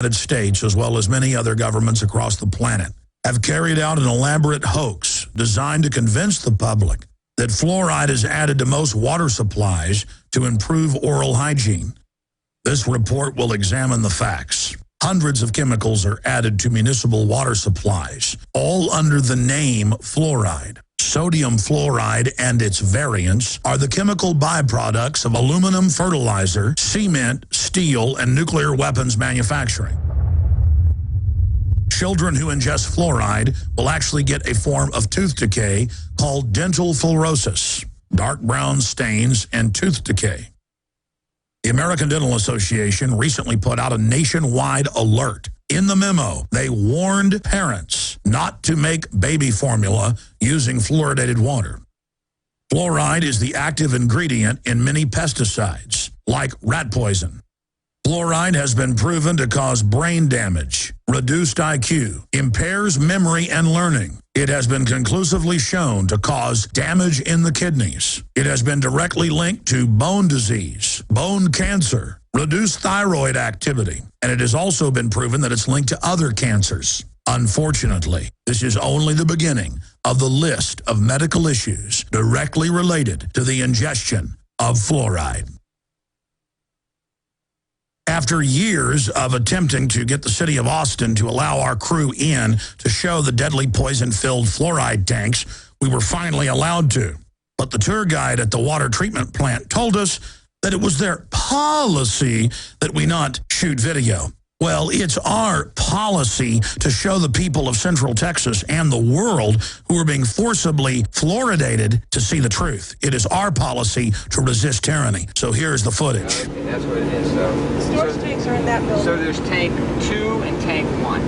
United States, as well as many other governments across the planet, have carried out an elaborate hoax designed to convince the public that fluoride is added to most water supplies to improve oral hygiene. This report will examine the facts. Hundreds of chemicals are added to municipal water supplies, all under the name fluoride. Sodium fluoride and its variants are the chemical byproducts of aluminum fertilizer, cement, steel, and nuclear weapons manufacturing. Children who ingest fluoride will actually get a form of tooth decay called dental fluorosis, dark brown stains, and tooth decay. The American Dental Association recently put out a nationwide alert. In the memo, they warned parents not to make baby formula using fluoridated water. Fluoride is the active ingredient in many pesticides, like rat poison. Fluoride has been proven to cause brain damage, reduced IQ, impairs memory and learning. It has been conclusively shown to cause damage in the kidneys. It has been directly linked to bone disease, bone cancer, reduced thyroid activity, and it has also been proven that it's linked to other cancers. Unfortunately, this is only the beginning of the list of medical issues directly related to the ingestion of fluoride. After years of attempting to get the city of Austin to allow our crew in to show the deadly poison-filled fluoride tanks, we were finally allowed to. But the tour guide at the water treatment plant told us that it was their policy that we not shoot video. Well, it's our policy to show the people of Central Texas and the world who are being forcibly fluoridated to see the truth. It is our policy to resist tyranny. So here's the footage. Okay, that's what it is. So the storage tanks are in that building. So there's tank 2 and tank 1.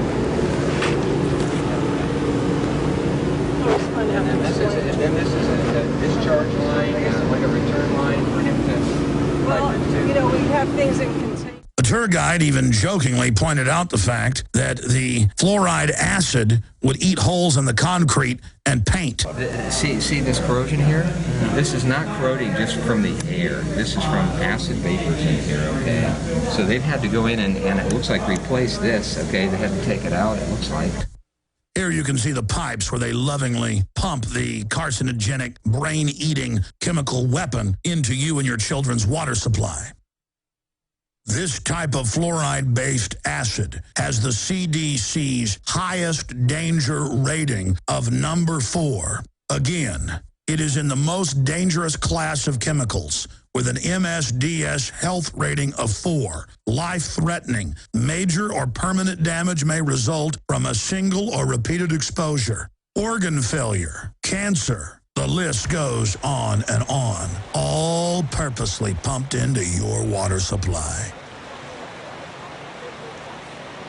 And then this is a discharge line, like a return line for him to... Well, you know, we have things in containers. The tour guide even jokingly pointed out the fact that the fluoride acid would eat holes in the concrete and paint. See this corrosion here? This is not corroding just from the air. This is from acid vapors in here, okay? So they've had to go in and it looks like replace this, okay? They had to take it out, it looks like. Here you can see the pipes where they lovingly pump the carcinogenic, brain-eating chemical weapon into you and your children's water supply. This type of fluoride-based acid has the CDC's highest danger rating of number 4. Again, it is in the most dangerous class of chemicals with an MSDS health rating of 4. Life-threatening, major or permanent damage may result from a single or repeated exposure. Organ failure, cancer, the list goes on and on, all purposely pumped into your water supply.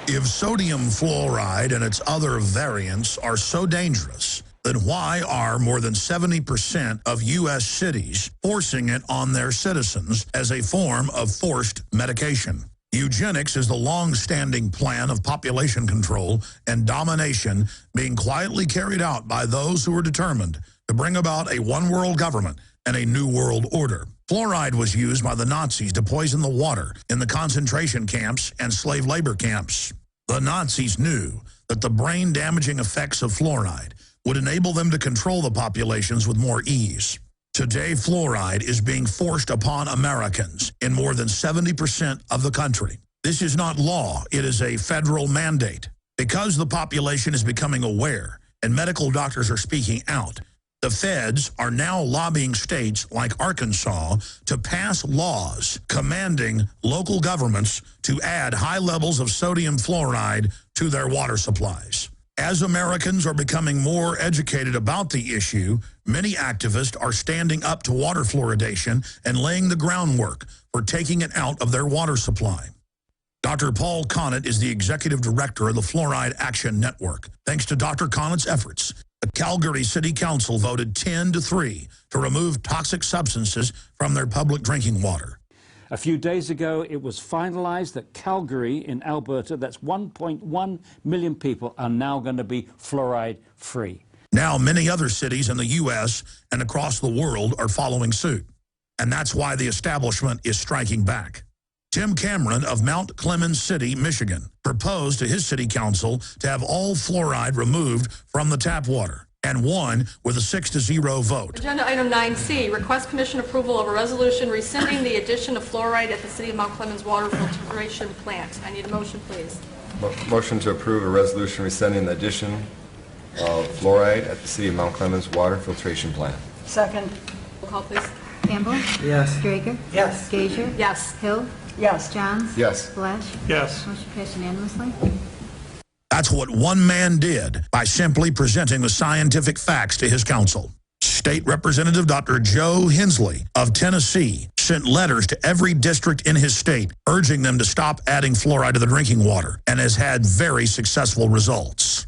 If sodium fluoride and its other variants are so dangerous, then why are more than 70% of U.S. cities forcing it on their citizens as a form of forced medication? Eugenics is the long-standing plan of population control and domination being quietly carried out by those who are determined to bring about a one-world government and a new world order. Fluoride was used by the Nazis to poison the water in the concentration camps and slave labor camps. The Nazis knew that the brain-damaging effects of fluoride would enable them to control the populations with more ease. Today, fluoride is being forced upon Americans in more than 70% of the country. This is not law, it is a federal mandate. Because the population is becoming aware and medical doctors are speaking out, the feds are now lobbying states like Arkansas to pass laws commanding local governments to add high levels of sodium fluoride to their water supplies. As Americans are becoming more educated about the issue, many activists are standing up to water fluoridation and laying the groundwork for taking it out of their water supply. Dr. Paul Connett is the executive director of the Fluoride Action Network. Thanks to Dr. Connett's efforts, the Calgary City Council voted 10-3 to remove toxic substances from their public drinking water. A few days ago, it was finalized that Calgary in Alberta, that's 1.1 million people, are now going to be fluoride-free. Now, many other cities in the U.S. and across the world are following suit. And that's why the establishment is striking back. Tim Cameron of Mount Clemens City, Michigan, proposed to his city council to have all fluoride removed from the tap water, and won with a 6-0 vote. Agenda item 9C, request commission approval of a resolution rescinding the addition of fluoride at the City of Mount Clemens water filtration plant. I need a motion, please. Motion to approve a resolution rescinding the addition of fluoride at the City of Mount Clemens water filtration plant. Second. Roll call, please. Campbell? Yes. Drager? Yes. Gager? Yes. Hill? Yes. Johns? Yes. Flesh? Yes. Motion passed unanimously. That's what one man did by simply presenting the scientific facts to his council. State Representative Dr. Joe Hensley of Tennessee sent letters to every district in his state urging them to stop adding fluoride to the drinking water, and has had very successful results.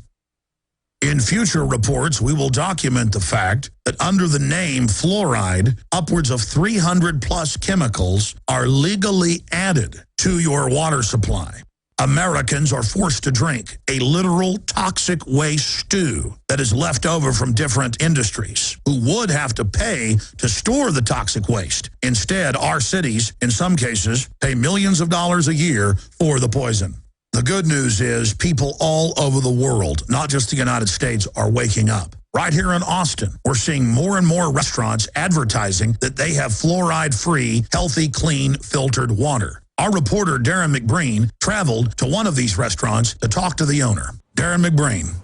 In future reports, we will document the fact that under the name fluoride, upwards of 300+ chemicals are legally added to your water supply. Americans are forced to drink a literal toxic waste stew that is left over from different industries who would have to pay to store the toxic waste. Instead, our cities, in some cases, pay millions of dollars a year for the poison. The good news is people all over the world, not just the United States, are waking up. Right here in Austin, we're seeing more and more restaurants advertising that they have fluoride-free, healthy, clean, filtered water. Our reporter, Darren McBreen, traveled to one of these restaurants to talk to the owner. Darren McBreen.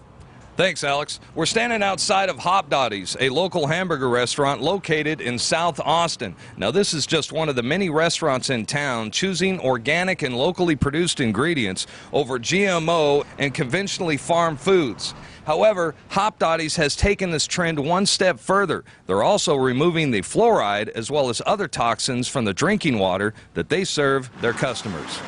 Thanks, Alex. We're standing outside of Hop Dotty's, a local hamburger restaurant located in South Austin. Now, this is just one of the many restaurants in town choosing organic and locally produced ingredients over GMO and conventionally farmed foods. However, Hop Dotty's has taken this trend one step further. They're also removing the fluoride as well as other toxins from the drinking water that they serve their customers.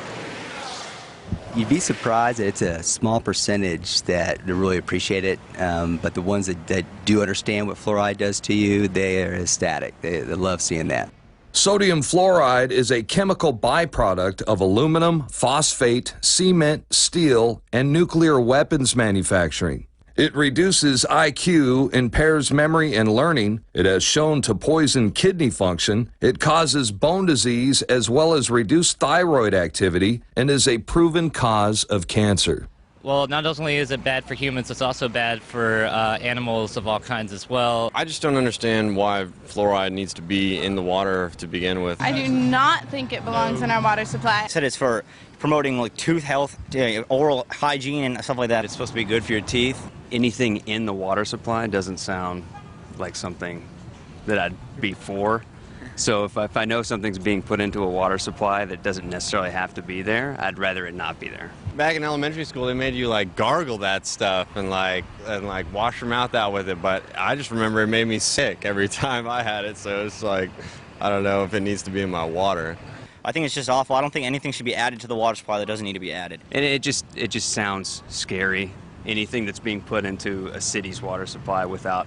You'd be surprised that it's a small percentage that really appreciate it, but the ones that do understand what fluoride does to you, they are ecstatic. They love seeing that. Sodium fluoride is a chemical byproduct of aluminum, phosphate, cement, steel, and nuclear weapons manufacturing. It reduces IQ, impairs memory and learning. It has shown to poison kidney function. It causes bone disease as well as reduced thyroid activity and is a proven cause of cancer. Well, not only is it bad for humans, it's also bad for animals of all kinds as well. I just don't understand why fluoride needs to be in the water to begin with. I do not think it belongs in our water supply. I said it's for promoting like tooth health, oral hygiene and stuff like that. It's supposed to be good for your teeth. Anything in the water supply doesn't sound like something that I'd be for. So if I know something's being put into a water supply that doesn't necessarily have to be there, I'd rather it not be there. Back in elementary school, they made you like gargle that stuff and like wash your mouth out with it. But I just remember it made me sick every time I had it. So it's like, I don't know if it needs to be in my water. I think it's just awful. I don't think anything should be added to the water supply that doesn't need to be added. And it just sounds scary. Anything that's being put into a city's water supply without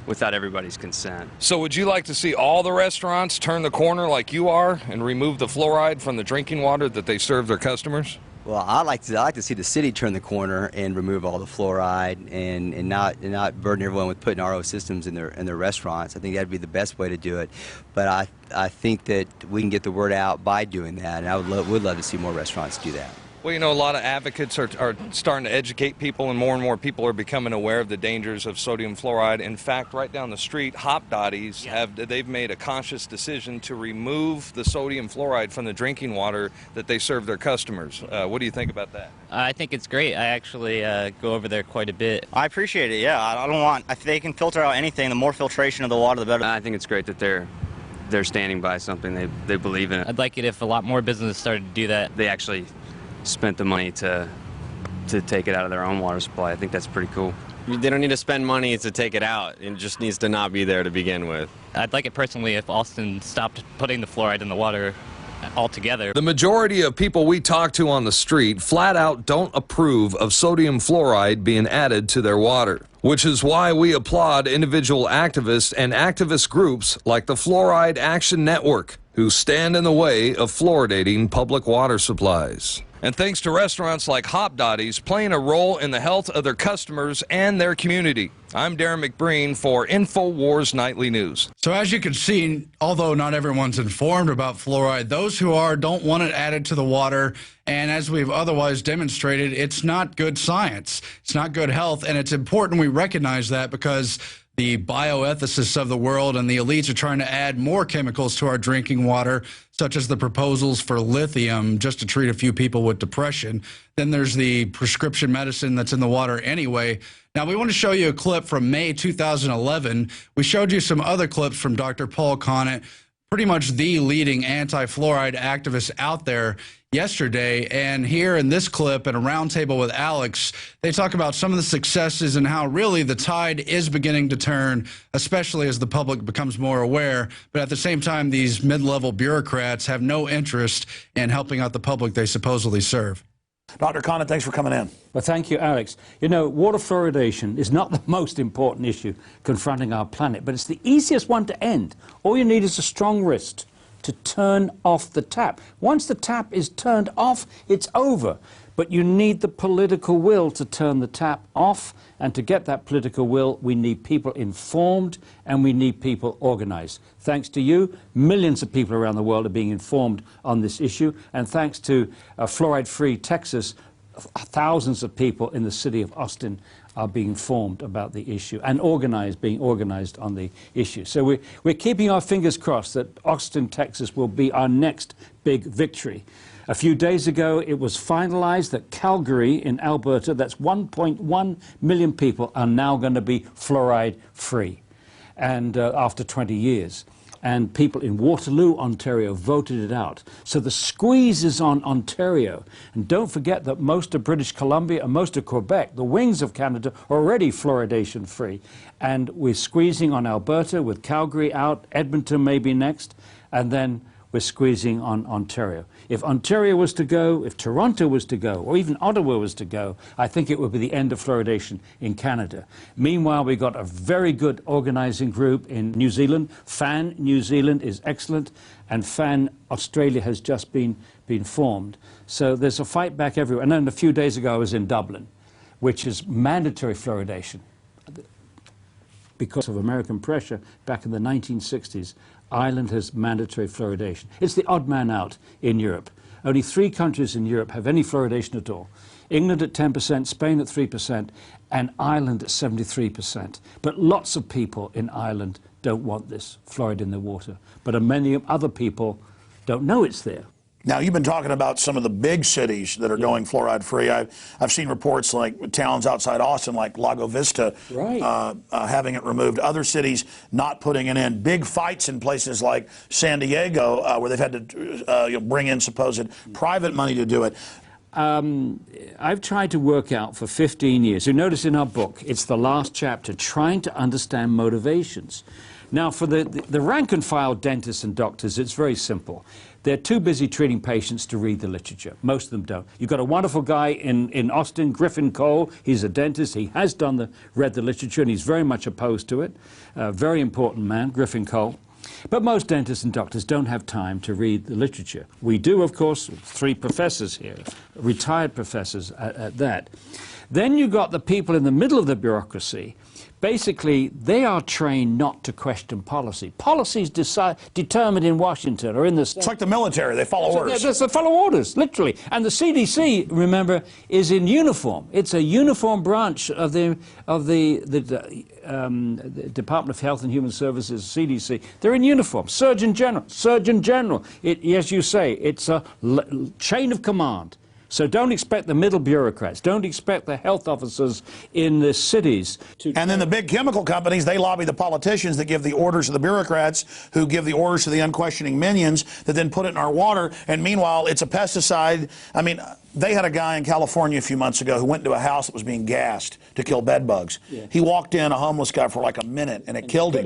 everybody's consent. So would you like to see all the restaurants turn the corner like you are and remove the fluoride from the drinking water that they serve their customers? Well, I like to see the city turn the corner and remove all the fluoride and not burden everyone with putting RO systems in their restaurants. I think that'd be the best way to do it. But I think that we can get the word out by doing that, and I would love to see more restaurants do that. Well, you know, a lot of advocates are starting to educate people, and more people are becoming aware of the dangers of sodium fluoride. In fact, right down the street, Hop Dotty's they've made a conscious decision to remove the sodium fluoride from the drinking water that they serve their customers. What do you think about that? I think it's great. I actually go over there quite a bit. I appreciate it, yeah. I don't want, if they can filter out anything, the more filtration of the water, the better. I think it's great that they're standing by something they believe in. I'd like it if a lot more businesses started to do that. They actually spent the money to take it out of their own water supply. I think that's pretty cool. They don't need to spend money to take it out. It just needs to not be there to begin with. I'd like it personally if Austin stopped putting the fluoride in the water altogether. The majority of people we talk to on the street flat out don't approve of sodium fluoride being added to their water, which is why we applaud individual activists and activist groups like the Fluoride Action Network, who stand in the way of fluoridating public water supplies. And thanks to restaurants like Hop Dotty's playing a role in the health of their customers and their community. I'm Darren McBreen for InfoWars Nightly News. So as you can see, although not everyone's informed about fluoride, those who are don't want it added to the water. And as we've otherwise demonstrated, it's not good science. It's not good health. And it's important we recognize that, because the bioethicists of the world and the elites are trying to add more chemicals to our drinking water, such as the proposals for lithium just to treat a few people with depression. Then there's the prescription medicine that's in the water anyway. Now, we want to show you a clip from May 2011. We showed you some other clips from Dr. Paul Conant, pretty much the leading anti-fluoride activist out there, yesterday. And here in this clip, in a roundtable with Alex, they talk about some of the successes and how really the tide is beginning to turn, especially as the public becomes more aware. But at the same time, these mid-level bureaucrats have no interest in helping out the public they supposedly serve. Dr. Conant, thanks for coming in. Well, thank you, Alex. You know, water fluoridation is not the most important issue confronting our planet, but it's the easiest one to end. All you need is a strong wrist to turn off the tap. Once the tap is turned off, it's over. But you need the political will to turn the tap off, and to get that political will, we need people informed and we need people organized. Thanks to you, millions of people around the world are being informed on this issue, and thanks to fluoride-free Texas, thousands of people in the city of Austin are being informed about the issue and being organized on the issue. So we're keeping our fingers crossed that Austin, Texas will be our next big victory. A few days ago, it was finalized that Calgary in Alberta, that's 1.1 million people, are now going to be fluoride-free, and after 20 years. And people in Waterloo, Ontario, voted it out. So the squeeze is on Ontario. And don't forget that most of British Columbia and most of Quebec, the wings of Canada, are already fluoridation-free. And we're squeezing on Alberta with Calgary out. Edmonton may be next. And then we're squeezing on Ontario. If Ontario was to go, if Toronto was to go, or even Ottawa was to go, I think it would be the end of fluoridation in Canada. Meanwhile, we've got a very good organizing group in New Zealand. FAN New Zealand is excellent, and FAN Australia has just been formed. So there's a fight back everywhere. And then a few days ago, I was in Dublin, which is mandatory fluoridation. Because of American pressure back in the 1960s, Ireland has mandatory fluoridation. It's the odd man out in Europe. Only 3 countries in Europe have any fluoridation at all. England at 10%, Spain at 3%, and Ireland at 73%. But lots of people in Ireland don't want this fluoride in their water. But many other people don't know it's there. Now, you've been talking about some of the big cities that are going fluoride-free. I've seen reports like towns outside Austin, like Lago Vista, having it removed. Other cities not putting it in. Big fights in places like San Diego, where they've had to bring in supposed private money to do it. I've tried to work out for 15 years. You notice in our book, it's the last chapter, trying to understand motivations. Now, for the rank-and-file dentists and doctors, it's very simple. They're too busy treating patients to read the literature. Most of them don't. You've got a wonderful guy in Austin, Griffin Cole. He's a dentist. He has read the literature, and he's very much opposed to it. Very important man, Griffin Cole. But most dentists and doctors don't have time to read the literature. We do, of course, 3 professors here, retired professors at that. Then you've got the people in the middle of the bureaucracy. Basically, they are trained not to question policy. Policies determined in Washington or in the state. It's like the military. They follow orders. They follow orders, literally. And the CDC, remember, is in uniform. It's a uniform branch of the Department of Health and Human Services, CDC. They're in uniform. Surgeon General. Yes, you say, it's a chain of command. So don't expect the middle bureaucrats. Don't expect the health officers in the cities to... And then the big chemical companies, they lobby the politicians that give the orders to the bureaucrats, who give the orders to the unquestioning minions that then put it in our water. And meanwhile, it's a pesticide. I mean, they had a guy in California a few months ago who went into a house that was being gassed to kill bed bugs. Yeah. He walked in, a homeless guy, for like a minute, and it killed him.